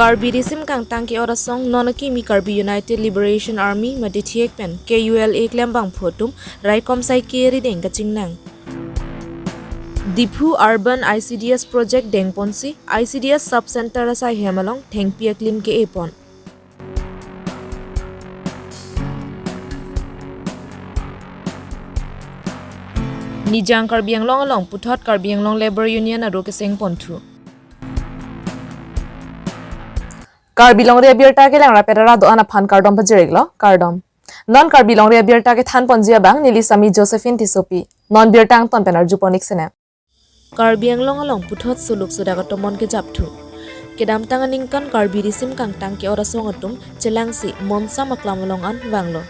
Karbi resim kang tangki orasong nonaki mi Karbi United Liberation Army madithiek pen KULA klembang photum raikom sai keri deng kachingnang. Diphu Urban ICDS Project Dengponsi ICDS Subcenter asai hemalong thengpia klim ke epon. Nijang Karbi Anglong along puthot Karbi Anglong Labor Union aro keseng ponthu. Karbi longre bierta ke langra pedara do ana phan kardom pajireglo kardom non karbi longre bierta ke than ponjia bang nili sami Josephine Tisopi non biertang ton penar juponik sene Karbi Anglong along puthot Soluk Sodak tomon kejap thu kedam tanganingkan Karbi resim kang tangki orasong atum celangsi monsa maklamolong an wanglo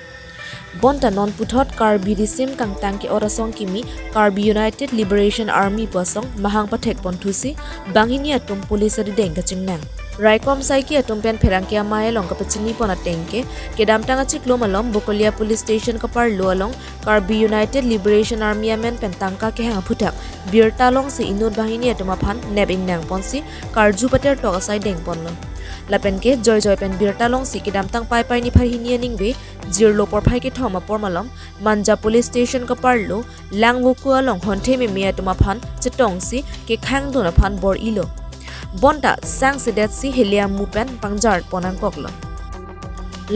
bonta non puthot Karbi resim kang tangki orasong kimi Karbi United Liberation Army posong mahang pathek ponthusi bangini atum police ri deng kachingnang Raikom saiki atumpen pherangkia mae long kapachini pona tengke kedam tanga chiklo malom Bokolia Police Station kapar lo along Karbi United Liberation Army amen pentangka ke hang phutak birta long se inut bahini atuma phan nebing nang ponsi karju pater to asai deng ponlo lapen ke joy pen birta long si kedam tang pai ni phahini ningbe jirlo por phai ke thoma por malom Manja Police Station kapar lo langwoku along honthe me me atuma phan chitong si ke khang dona phan bor ilo bonta sang sedet si helia mupen pangjar ponang koklo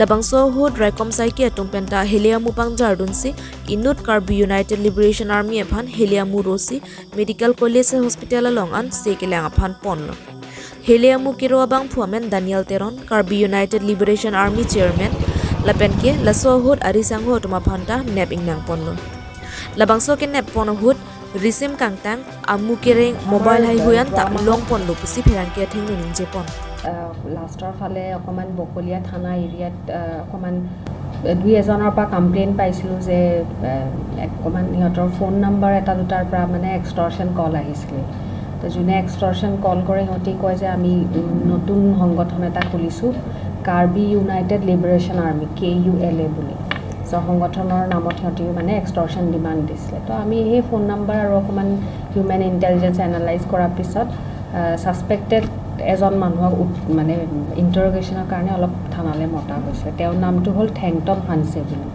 labangso hud raikom saiki atumpenta helia mu pangjar dunsi inut Karbi United Liberation Army aphan helia mu rosi medical college hospital along an sekelang aphan ponlo helia mu kiro abang phuamen Daniel Teron Karbi United Liberation Army chairman lapenke laso hud arisang ho tuma phanta nebing nang ponlo labangso ke nep pono hud Risim kangtang amu kereng mobile hai huyan ta long pon lo pusi pherangkia thengni ninje pon লাষ্টৰ ফালে অকমান বকলিয়া থানা এৰিয়াত অকমান দুই এজনৰ পৰা complain পাইছিলোঁ যে অকমান ইহঁতৰ ফোন নম্বৰ এটা দুটাৰ পৰা মানে এক্সটৰ্শন কল আহিছিল তো যোনে এক্সটৰ্শন কল কৰে সিহঁতি কয় যে আমি নতুন সংগঠন এটা খুলিছোঁ Karbi United liberation army KULA বুলি সংগঠনৰ নামত সিহঁতিও মানে এক্সটৰ্শন ডিমাণ্ড দিছিলে তো আমি সেই ফোন নম্বৰ আৰু অকমান হিউমেন ইণ্টেলিজেন্স এনালাইজ কৰাৰ পিছত সাসপেক্টেড এজন মানুহক মানে ইন্টাৰোগেশ্যনৰ কাৰণে অলপ থানালে মতা হৈছে তেওঁৰ নামটো হ'ল থেংটন হানছে বুলি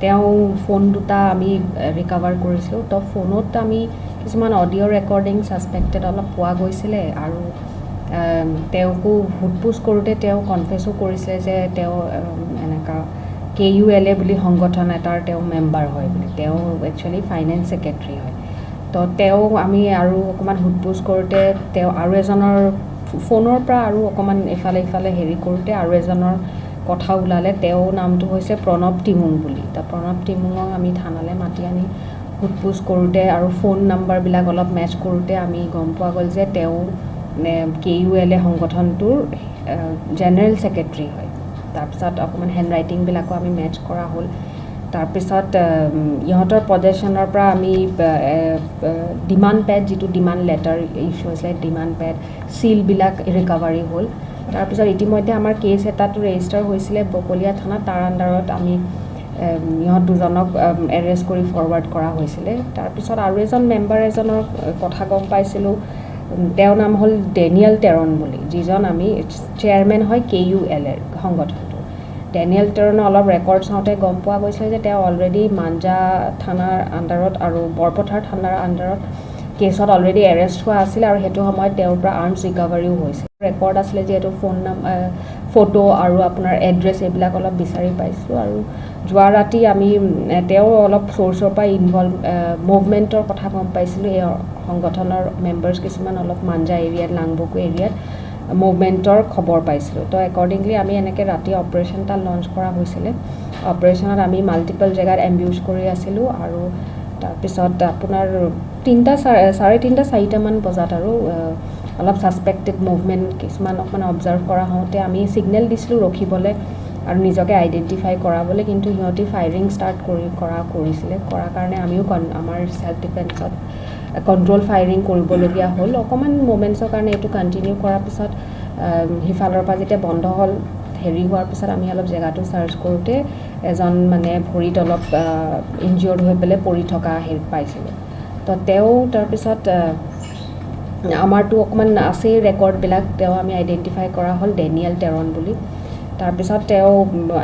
তেওঁ ফোন দুটা আমি ৰিকভাৰ কৰিছিলোঁ তো ফোনত আমি কিছুমান অডিঅ' ৰেকৰ্ডিং সাসপেক্টেড অলপ পোৱা গৈছিলে আৰু তেওঁকো হুটপুছ কৰোঁতে তেওঁ কনফেছো কৰিছিলে যে তেওঁ এনেকা KULA বুলি সংগঠন এটাৰ তেওঁ মেম্বাৰ হয় বুলি তেওঁ একচুৱেলি ফাইনেন্স সেক্ৰেটাৰী হয় তো তেওঁ আমি আৰু অকমান হুটপুছ কৰোঁতে তেওঁ আৰু এজনৰ ফোনৰ পৰা আৰু অকমান ইফালে হেৰি কৰোঁতে আৰু এজনৰ কথা ওলালে তেওঁ নামটো হৈছে প্ৰণৱ টিমুং বুলি তো প্ৰণৱ টিমুঙক আমি থানালে মাতি আনি হুটপুছ কৰোঁতে আৰু ফোন নম্বৰবিলাক অলপ মেচ কৰোঁতে আমি গম পোৱা গ'ল যে তেওঁ KULA সংগঠনটোৰ জেনেৰেল সেক্ৰেটাৰী হয় তাৰপিছত অকমান হেণ্ড ৰাইটিংবিলাকো আমি মেচ কৰা হ'ল তাৰপিছত ইহঁতৰ পজেশ্যনৰ পৰা আমি ডিমাণ্ড পেড যিটো ডিমাণ্ড লেটাৰ ইছ্যু হৈছিলে ডিমাণ্ড পেড চিলবিলাক ৰিকভাৰী হ'ল তাৰপিছত ইতিমধ্যে আমাৰ কেছ এটাটো ৰেজিষ্টাৰ হৈছিলে বকলিয়া থানা তাৰ আণ্ডাৰত আমি ইহঁত দুজনক এৰেষ্ট কৰি ফৰৱাৰ্ড কৰা হৈছিলে তাৰপিছত আৰু এজন মেম্বাৰ এজনৰ কথা গম পাইছিলোঁ তেওঁৰ নাম হ'ল ডেনিয়েল টেৰন বুলি যিজন আমি চেয়াৰমেন হয় KULA সংগঠনটো ডেনিয়েল টেৰনৰ অলপ ৰেকৰ্ড চাওঁতে গম পোৱা গৈছিলে যে তেওঁ অলৰেডি মাঞ্জা থানাৰ আণ্ডাৰত আৰু বৰপথাৰ থানাৰ আণ্ডাৰত কেছত অলৰেডি এৰেষ্ট হোৱা আছিল আৰু সেইটো সময়ত তেওঁৰ পৰা আৰ্মছ ৰিকভাৰীও হৈছিল ৰেকৰ্ড আছিলে যিহেতু ফটো আৰু আপোনাৰ এড্ৰেছ এইবিলাক অলপ বিচাৰি পাইছোঁ আৰু যোৱা ৰাতি আমি তেওঁ অলপ চ'ৰ্চৰ পৰা ইনভলভ মুভমেণ্টৰ কথা গম পাইছিলোঁ এই সংগঠনৰ মেম্বাৰ্ছ কিছুমান অলপ মাঞ্জা এৰিয়াত লাংবকু এৰিয়াত মুভমেণ্টৰ খবৰ পাইছিলোঁ তো একৰ্ডিংলি আমি এনেকৈ ৰাতি অপাৰেশ্যন এটা লঞ্চ কৰা হৈছিলে অপাৰেশ্যনত আমি মাল্টিপল জেগাত এম্বিউজ কৰি আছিলোঁ আৰু তাৰপিছত আপোনাৰ 3:30-4:30মান বজাত আৰু অলপ সাসপেক্টেড মুভমেণ্ট কিছুমান অকমান অবজাৰ্ভ কৰা হওঁতে আমি সিগনেল দিছিলোঁ ৰখিবলৈ আৰু নিজকে আইডেন্টিফাই কৰাবলৈ কিন্তু সিহঁতি ফায়াৰিং ষ্টাৰ্ট কৰিছিলে কৰাৰ কাৰণে আমিও আমাৰ সেল্ফ ডিফেন্সত কন্ট্ৰোল ফায়াৰিং কৰিবলগীয়া হ'ল অকমান মোমেন্টছৰ কাৰণে এইটো কন্টিনিউ কৰাৰ পিছত হিফালৰ পৰা যেতিয়া বন্ধ হ'ল হেৰি হোৱাৰ পিছত আমি অলপ জেগাটো সাৰ্চ কৰোঁতে এজন মানে ভৰিত অলপ ইনজিয়ৰ্ড হৈ পেলাই পৰি থকা হেৰি পাইছিলোঁ তো তেওঁ তাৰপিছত আমাৰটো অকমান আছে ৰেকৰ্ডবিলাক তেওঁ আমি আইডেন্টিফাই কৰা হ'ল ডেনিয়েল টেৰন বুলি তাৰপিছত তেওঁ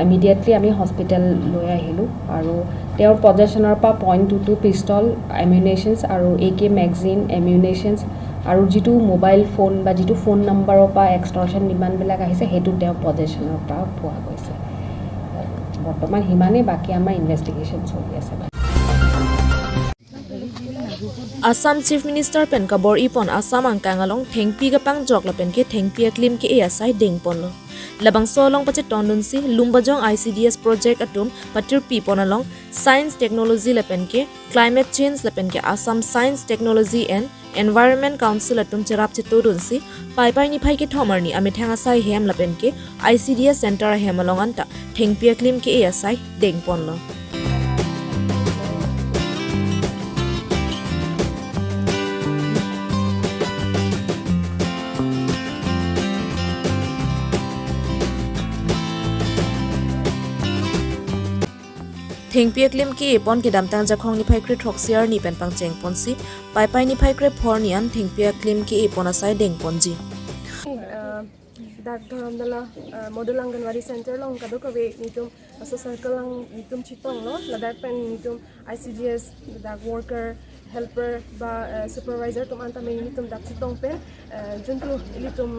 ইমিডিয়েটলি আমি হস্পিটেল লৈ আহিলোঁ আৰু তেওঁৰ পজেশ্যনৰ পৰা .22 পিষ্টল এমিউনেশ্যনছ আৰু AK মেগজিন এমিউনেশ্যনছ আৰু যিটো মোবাইল ফোন বা যিটো ফোন নম্বৰৰ পৰা এক্সটৰ্শ্যন ডিমাণ্ডবিলাক আহিছে সেইটো তেওঁ পজেশ্যনৰ পৰা পোৱা গৈছে বৰ্তমান সিমানেই বাকী আমাৰ ইনভেষ্টিগেশ্যন চলি আছে Assam Chief Minister pen kabor ipon Assam angkangalong thengpi gapang joklapen ke thengpi aklim ke asai dengpon lo labang solong pache tondunsi lumbajong ICDS project atum patir pi ponalong science technology lapen ke climate change lapen ke Assam Science Technology and Environment Council atum cherap che todunsi pai pai ni phai ke thomarni ame thanga sai hem lapen ke ICDS center hemalong anta thengpi aklim ke asai dengpon lo Thengpi aklim ki epon ki damtang jakhong ni phai kre throxiar ni pen pang cheng ponsi pai pai ni phai kre phor nian thengpi aklim ki epon asai deng ponji dak dharam dala model anganwadi center long kadu kawe nitum aso circle lang nitum chitong lo ladak pen nitum ICDS dak worker helper ba supervisor tum anta me nitum dak chitong pen juntu litum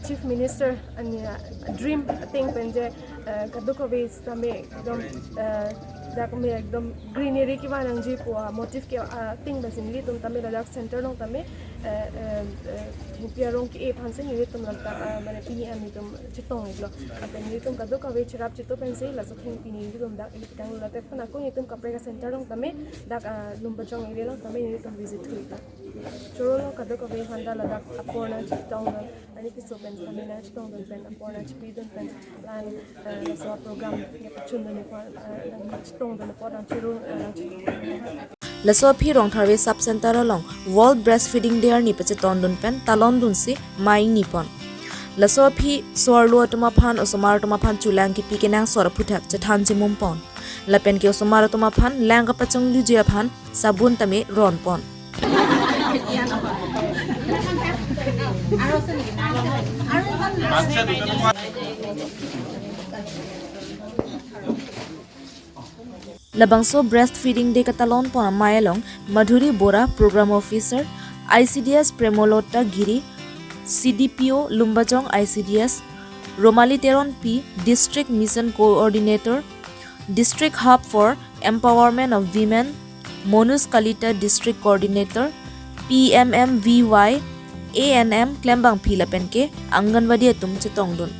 chief minister and dream thing pen je kadu kawe tame dom dak me ekdom greenery ki banang ji po motif ke thing basin litum tame ladak center long tame Piarong ki phanse ni tum lagta mane PM ni tum chitong iglo apen ni tum kadu kawe chirap chito pense la so thing pini ni tum dak ilikang la te phana ko ni tum kapre ka center long tame dak lumbajong area long tame ni tum visit khita choro lo kadu kawe handa la dak aporna chitong ani ki so pen tame na chitong don pen aporna chipi don pen lan la so program ke pachun don ko chitong don ko dan chiro Laso phi rong tharwe sub center along World Breastfeeding Day ni pache tondun pen talon dunsi mai nipon Laso phi sorlo atuma phan osomar atuma phan chulang ki pikenang sor phuthak chathan chimum pon lapen ki osomar atuma phan langa pachang lujia phan sabun tame ron pon Labangso breastfeeding day katalon pona mayalong Madhuri Bora program officer ICDS Premolota Giri CDPO Lumbajong ICDS Romali Teron P District Mission Coordinator District Hub for Empowerment of Women Monus Kalita District Coordinator PMMVY ANM Klembang Philapenke Anganwadi atum chitongdun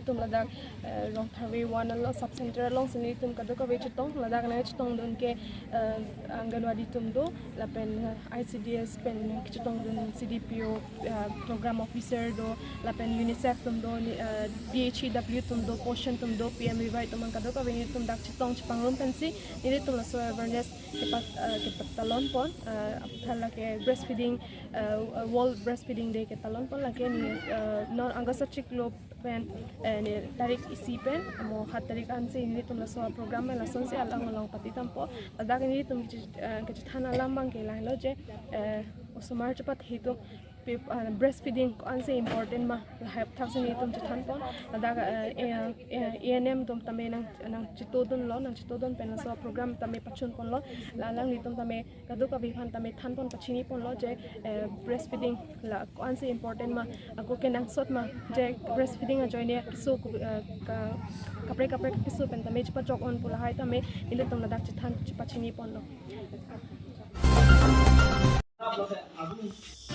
tum ladak long tharwe one lo sub center long sini tum kadu kawe chitong ladak na chitong don ke anganwadi tum do lapen ICDS pen chitong don CDPO program officer do lapen UNICEF tum do DHEW tum do Potion tum do PMVY tum kadu kawe ni tum dak chitong chipang rum pensi ni tum la so awareness ke talon pon apthala ke breastfeeding World Breastfeeding Day ke talon pon la ke ni non angasa chiklo pen tarik isi pen mo hat tarik an se ini tum la so program la son se alang alang pati tampo adak ini tum ke thana lambang ke la lo je osomar chapat hitu breastfeeding an se important ma help thak se ni tum than pon adak ANM tum tame nang chitodon lo nang chitodon pen la so program tame pachun pon lo la lang ni tum tame kadu ka bifan tame than pon pachini pon lo je breastfeeding la an se important ma ako ke nang sot ma je breastfeeding a join kiso kapre kiso pen tame chpa chok on pula hai tame ile tum ladak chithan pachini pon lo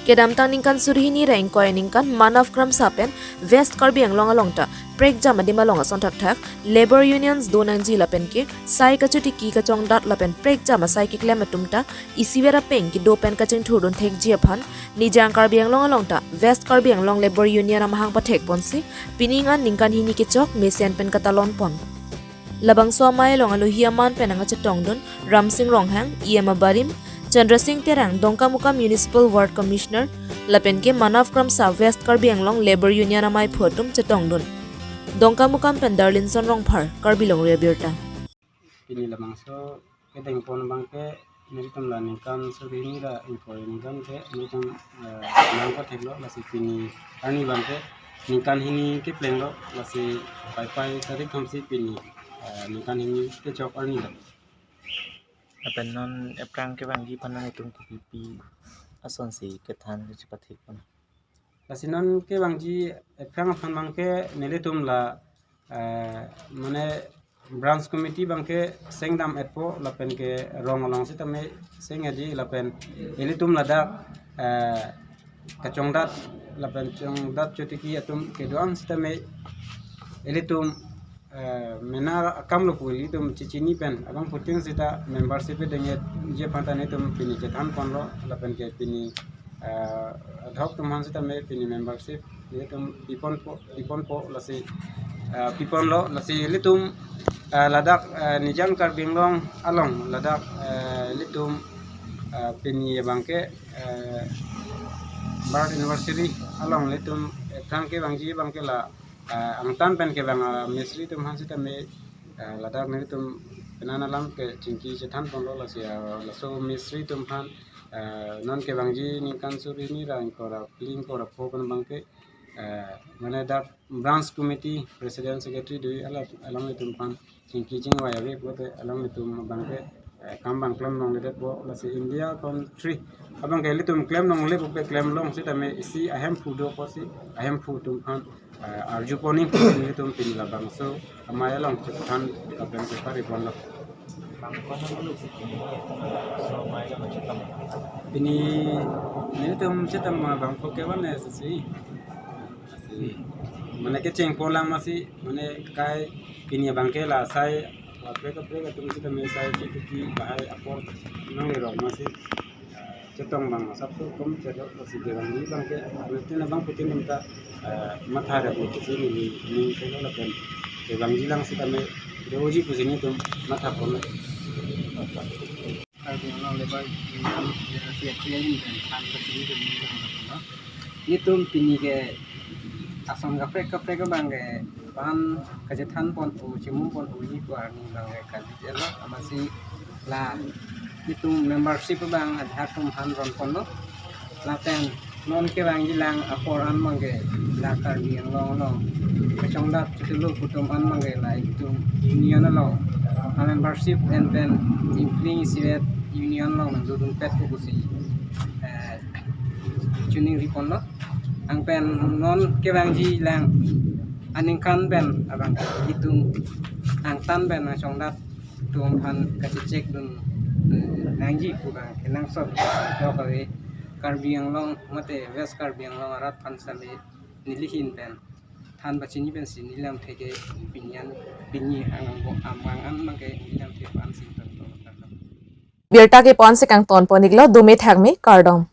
Kedam tang ningkan surhini rain koy ningkan manav kram sapen West Karbi Anglong alongta prek jama dima longa sontak thak labor unions donanji lapen ki sai kachuti ki kachong dat lapen prek jama sai ki klem tumta isiwera peng ki do pen kaching thurun thek jiaphan nijang Karbi Anglong alongta West Karbi Anglong labor union amahang pathek ponsi piningan ningkan hini ki chok mesian pen katalon pon labang so mai long alu hiaman penanga chetong dun ramsing ronghang iema barim Chandra Singh Terang Dongkamuka Municipal Ward Commissioner Lapenke Manav Kram Sa West Karbi Anglong Labor Union Amai Photum Chetongdun Dongkamukam Pendarlinson Rongphar Karbi Longria Birta Pini lamang so kedeng pon bangke neritam lanin kan surini ra info ini kan ke neritam nang ko theklo lasi pini ani bangke nikan hini ke plenglo lasi pai pai tarik kamsi pini nikan hini ke chok ani la Apen non eprang ke bang di panan itung TPP ason si kethan ke pathik pon lasi non ke bangji eprang phan bangke nelitum la mane branch committee bangke sengdam etpo lapen ke rong along si tame sengaji lapen elitum lada kachongdat lapen chongdat chotiki atum ke doang si tame elitum mena akam lo puli tum chichini pen abang puting sita membership dengan je pantane tum pini chetan ponlo lapen ke pini adhok tum han sita me pini membership ye tum pipon po lasi pipon lo lasi litum ladak nijang Karbi Anglong along ladak litum pini bangke Barat University along litum tangke bangji bangke la angtan pen ke bang misri tum han sita me ladak ne tum penana lam ke cingki chetan ponlo lasi laso misri tum han non ke bangji ni kan suri ni ra kora link kora phokan bangke mana dak branch committee president secretary dui along tum pan cingki cing wa yabe bote along tum bangke kambang klem nong le bo lasi India country abang ke litum klem nong le pe klem long sita me isi ahem fudo posi ahem fu tum pan arju poni litum pin la bang so amaya long chetan kaben ke pare bon lo bang panan lu sikini so mai la machitam ini litum chetam bang ko ke wan si mana ke ceng polang masih mana kai ini bangke la sai preka tum sita me sai ki bahai apor nang le rok masih cetong bang sabtu kom cedo masih bang ni bangke nanti na bang putin minta matha ra bu sini ni ke la pen ke bang jilang sita me doji ku sini tum matha pon Karbi Anglong lebar ni kan kesini tum itu pini ke asam kaprek bang ke pan kajetan pon cimum pon ini kuar ni bang kan jelo masih la itu membership bang adhar tum han ron pon lo laten non ke bang jilang aporan mangge la Karbi Anglong lo kachongdat chulu kutum an mangge la itu union lo membership and then including siwet union lo mandudung pet ku si tuning ripon lo ang pen non ke bang jilang aning kan ben abang itu ang tan ben chongdat tum han kasi check dun nangji ku bang kenang sob do kawe Karbi Anglong mate West Karbi Anglong arat pan sale nilihin ben than bachini ben sin nilam theke pinyi amang an mangke nilam the pan sin to Birta ke pon se kang ton poniglo dume thakmi kardom